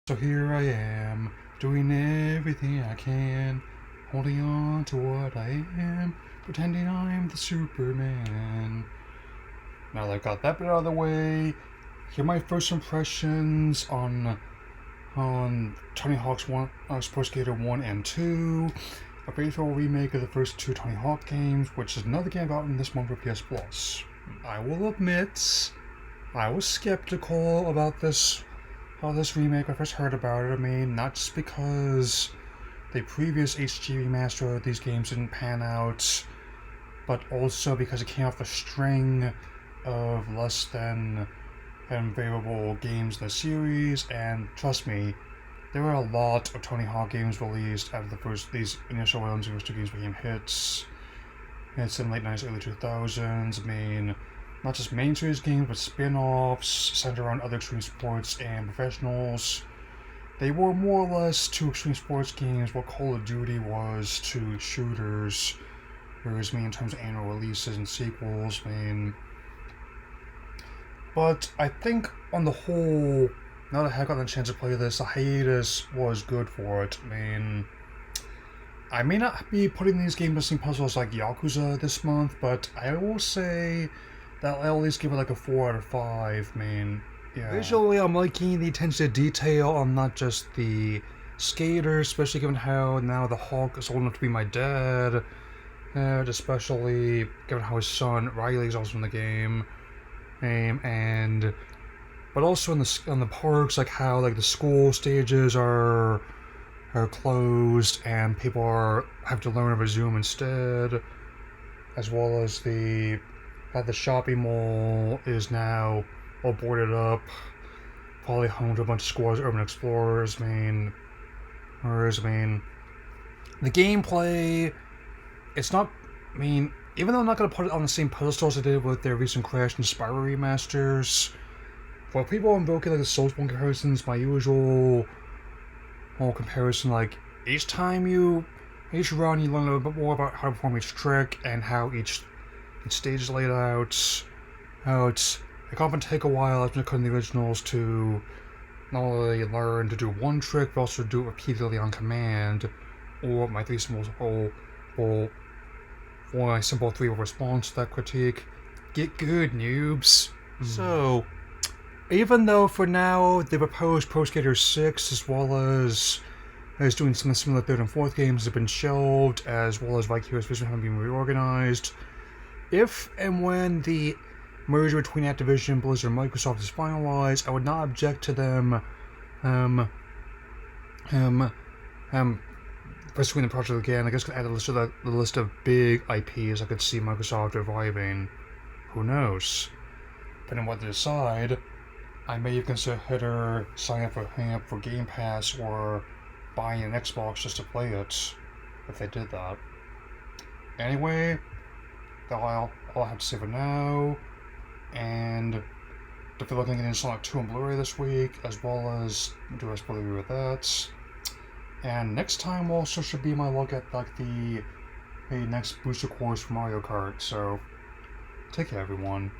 So here I am, doing everything I can, holding on to what I am, pretending I'm the Superman. Now that I've got that bit out of the way, here are my first impressions on Tony Hawk's Pro Skater 1 and 2, a faithful remake of the first two Tony Hawk games, which is another game I got in this month for PS Plus. I will admit, I was skeptical about this remake when I first heard about it. I mean, not just because the previous HD remaster of these games didn't pan out, but also because it came off the string of less than favorable games in the series, and trust me, there were a lot of Tony Hawk games released after these initial ones. These two games became hits. It's in the late 90s, early 2000s. I mean, not just main series games, but spin-offs centered around other extreme sports and professionals. They were more or less to extreme sports games what Call of Duty was to shooters. Whereas, in terms of annual releases and sequels, but I think on the whole, now that I have gotten a chance to play this, the hiatus was good for it. I may not be putting these game missing puzzles like Yakuza this month, but I will say that I'll at least give it like a 4 out of 5. Yeah. Visually, I'm liking the attention to detail on not just the skaters, especially given how now the Hulk is old enough to be my dad, especially given how his son Riley is also in the game, but also in the parks, like how the school stages are closed and people have to learn over Zoom instead, as well as the shopping mall is now all boarded up, probably home to a bunch of squads of urban explorers. The gameplay, it's not, even though I'm not going to put it on the same pedestal as I did with their recent Crash and Spyro remasters, for people invoking the Soulsborne comparisons, my usual comparison, each run you learn a little bit more about how to perform each trick and how each stage is laid out. It can often take a while after cutting the originals to not only learn to do one trick, but also do it repeatedly on command, or my three symbols for my simple three response to that critique. Get good, noobs. So, even though for now the proposed Pro Skater 6, as well as doing some similar third and fourth games, have been shelved, as well as Vicarious Vision haven't been reorganized, if and when the merger between Activision, Blizzard, and Microsoft is finalized, I would not object to them pursuing the project again. I guess I could add the list of big IPs I could see Microsoft reviving. Who knows? Depending on what they decide, I may even consider signing up for Game Pass or buying an Xbox just to play it, if they did that. Anyway, that's all I have to say for now, and if you're looking at getting Sonic 2 on Blu-ray this week, as well as do a spoiler review with that. And next time also should be my look at the next booster course for Mario Kart, so take care everyone.